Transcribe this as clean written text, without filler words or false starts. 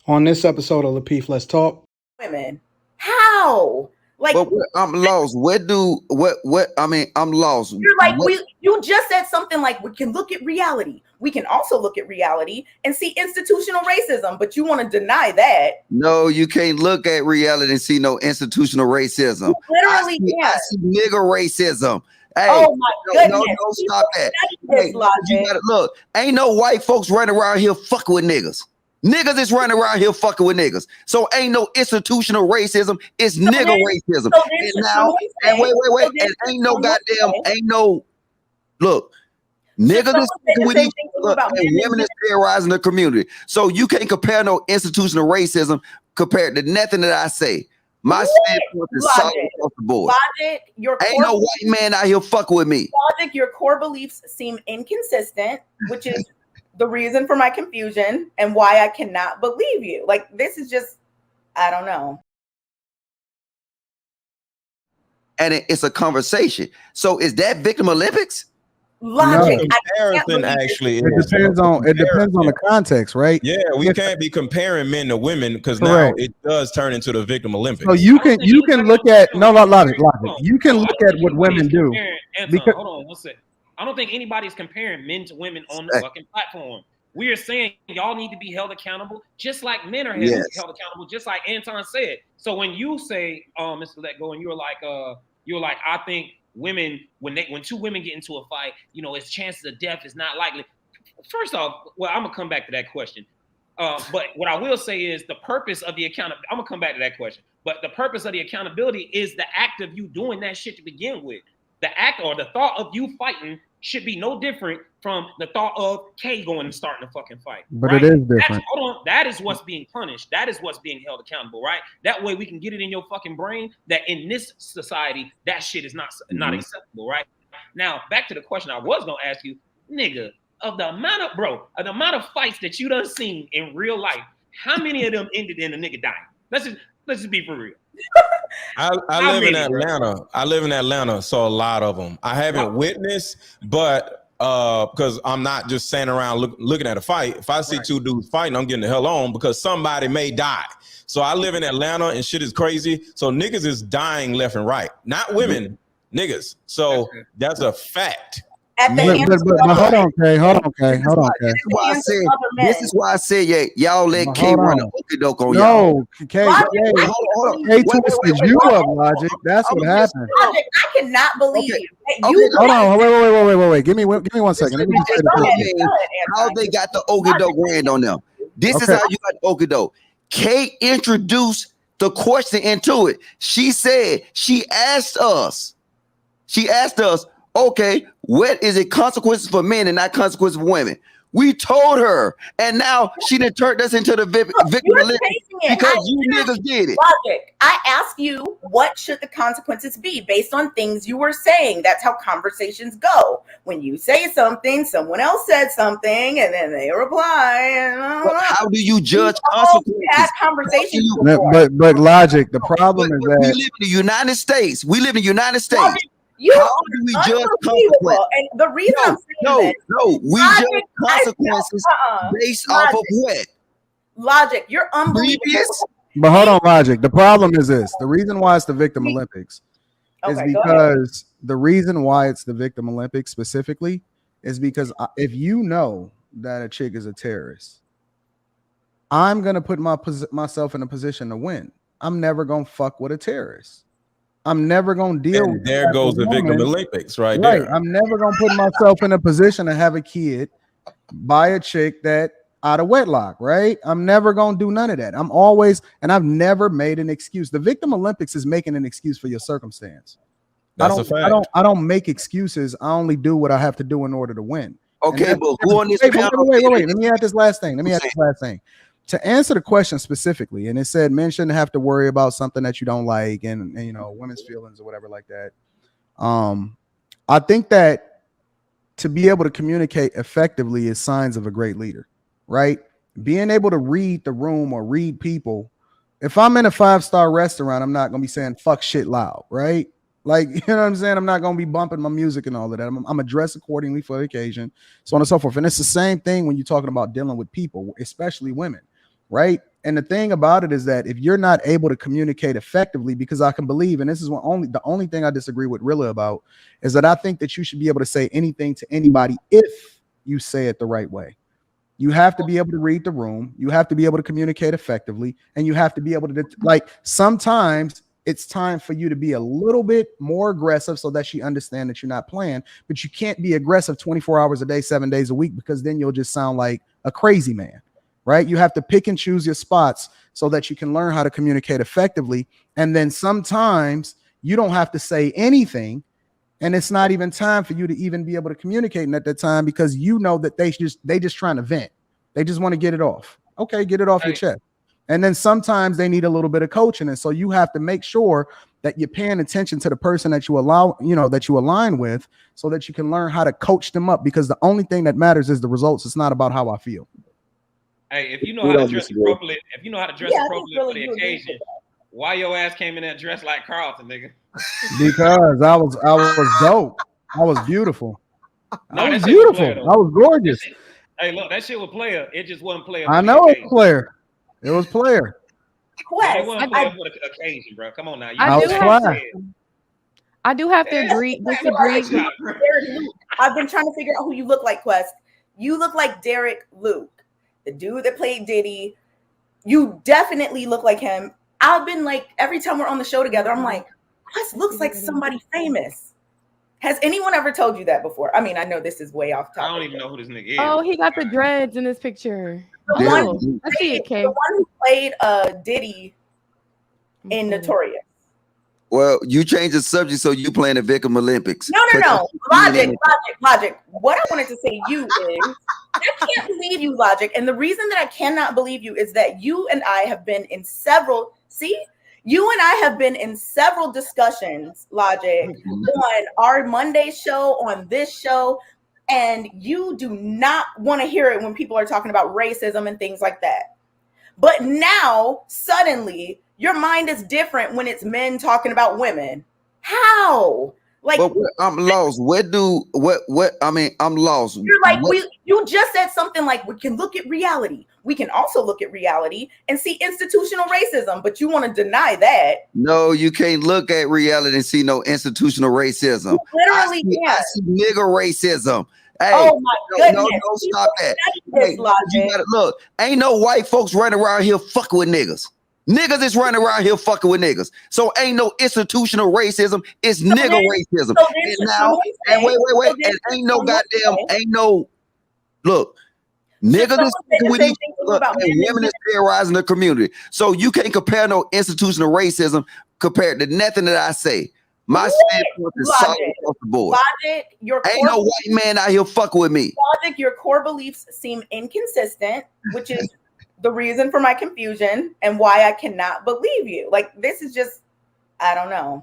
On this episode of Lapeef, Let's Talk. Women. How? Like, but I'm lost. I'm lost. You're like, you just said something like, we can look at reality. We can also look at reality and see institutional racism, but you want to deny that. No, you can't look at reality and see no institutional racism. You literally I see nigger racism. Hey, oh my goodness. No, stop that. Hey, you gotta look. Ain't no white folks running around here fucking with niggas. Niggas is running around here fucking with niggas. So ain't no institutional racism. It's nigga racism. And now, and wait. And ain't no look. Niggas is with each other and women is terrorizing the community. So you can't compare no institutional racism compared to nothing that I say. My standpoint is solid across the board. Logic, ain't no white man out here fucking with me. Logic, your core beliefs seem inconsistent, which is the reason for my confusion and why I cannot believe you. Like, this is just, I don't know. And it's a conversation. So is that Victim Olympics? Logic. No, comparison actually it depends on the context, right? Yeah, we can't be comparing men to women because now it does turn into the Victim Olympics. So you can look at logic. You can look at what women do. Because hold on, one second. I don't think anybody's comparing men to women on the fucking platform. We are saying y'all need to be held accountable, just like men are held accountable, just like Anton said. So when you say, Mr. Let Go, and you're like, I think women, when two women get into a fight, its chances of death is not likely. First off, well, I'm gonna come back to that question. But what I will say is the purpose of the accountability. I'm gonna come back to that question. But the purpose of the accountability is the act of you doing that shit to begin with. The act or the thought of you fighting should be no different from the thought of Kay going and starting a fucking fight. But right? It is different. That is what's being punished. That is what's being held accountable, right? That way we can get it in your fucking brain that in this society, that shit is not acceptable, right? Now, back to the question I was gonna ask you, nigga, of the amount of fights that you done seen in real life, how many of them ended in a nigga dying? Let's just be for real. I live in Atlanta. I live in Atlanta, so a lot of them. I haven't witnessed, but because I'm not just standing around looking at a fight. If I see two dudes fighting, I'm getting the hell on because somebody may die. So I live in Atlanta and shit is crazy. So niggas is dying left and right. Not women, niggas. So that's a fact. But hold on, Kay. This is why I said, y'all let Kay run an okey doke on y'all. No, Kay twisted you up, Logic. That's what happened. Logic, I cannot believe you. Hold on, wait. Give me 1 second. Let me just say how they got the okey doke brand on them. This is how you got the okey doke. Kay introduced the question into it. She said, she asked us, okay, what is it consequences for men and not consequences for women? We told her, and now she done turned us into the victim because you niggas did it. Logic. I asked you, what should the consequences be based on things you were saying? That's how conversations go. When you say something, someone else said something, and then they reply. But how do you judge consequences? Had conversations but Logic, the problem is that we live in the United States. Logic, how do we judge consequences? And the reason I'm saying we judge consequences based off of what? Logic, you're unbelievable. But hold on, Logic. The problem is this. The reason why it's the Victim Olympics is because the reason why it's the Victim Olympics specifically is because if you know that a chick is a terrorist, I'm going to put myself in a position to win. I'm never going to fuck with a terrorist. I'm never going to deal with there goes the Victim Olympics right there. I'm never going to put myself in a position to have a kid by a chick that out of wedlock, right? I'm never going to do none of that. I've never made an excuse. The Victim Olympics is making an excuse for your circumstance. That's a fact. I don't make excuses. I only do what I have to do in order to win. Okay, but who on this panel? Wait. Let me add this last thing. To answer the question specifically, and it said men shouldn't have to worry about something that you don't like and women's feelings or whatever like that. I think that to be able to communicate effectively is signs of a great leader, right? Being able to read the room or read people. If I'm in a 5-star restaurant, I'm not going to be saying fuck shit loud, right? Like, you know what I'm saying? I'm not going to be bumping my music and all of that. I'm going to dress accordingly for the occasion, so on and so forth. And it's the same thing when you're talking about dealing with people, especially women. Right? And the thing about it is that if you're not able to communicate effectively, because I can believe, and this is the only thing I disagree with Rilla about, is that I think that you should be able to say anything to anybody if you say it the right way. You have to be able to read the room. You have to be able to communicate effectively, and you have to be able to sometimes it's time for you to be a little bit more aggressive so that she understands that you're not playing, but you can't be aggressive 24 hours a day, 7 days a week, because then you'll just sound like a crazy man. Right? You have to pick and choose your spots so that you can learn how to communicate effectively. And then sometimes you don't have to say anything, and it's not even time for you to even be able to communicate at that time, because you know that they just trying to vent. They just want to get it off. Okay, get it off your chest. And then sometimes they need a little bit of coaching. And so you have to make sure that you're paying attention to the person that you align with, so that you can learn how to coach them up, because the only thing that matters is the results. It's not about how I feel. Hey, if you know how to dress appropriately, for the occasion, why your ass came in that dress like Carlton, nigga? Because I was dope. I was beautiful. I was beautiful. I was gorgeous. Hey, look, that shit was player. It just wasn't player. I know it was player. It was player. It wasn't player for the occasion, bro. Come on now. I do have to disagree. I've been trying to figure out who you look like, Quest. You look like Derek Luke, the dude that played Diddy. You definitely look like him. I've been like, every time we're on the show together, I'm like, Quest looks like somebody famous. Has anyone ever told you that before? I mean, I know this is way off topic. I don't even know who this nigga is. Oh, he got the dreads in this picture. The one who played Diddy in Notorious. Well, you changed the subject, so you playing the Victim Olympics. No. Logic. What I wanted to say to you is, I can't believe you, Logic. And the reason that I cannot believe you is that you and I have been in several discussions, Logic, on our Monday show, on this show, and you do not want to hear it when people are talking about racism and things like that. But now, suddenly, your mind is different when it's men talking about women. How? Like, but I'm lost. I'm lost. You're like, you just said something like, we can look at reality. We can also look at reality and see institutional racism, but you want to deny that. No, you can't look at reality and see no institutional racism. You literally can't. I see nigger racism. Hey, oh my goodness. No, stop that. Hey, you gotta look. Ain't no white folks running around here fucking with niggas. Niggas is running around here fucking with niggas. So ain't no institutional racism. It's nigger racism. And now, and wait. And ain't no look. Niggas is fucking with each other, and women is terrorizing the community. So you can't compare no institutional racism compared to nothing that I say. My standpoint is solid across the board. Logic, ain't no white man out here fucking with me. Logic, your core beliefs seem inconsistent, which is the reason for my confusion and why I cannot believe you. Like, this is just, I don't know.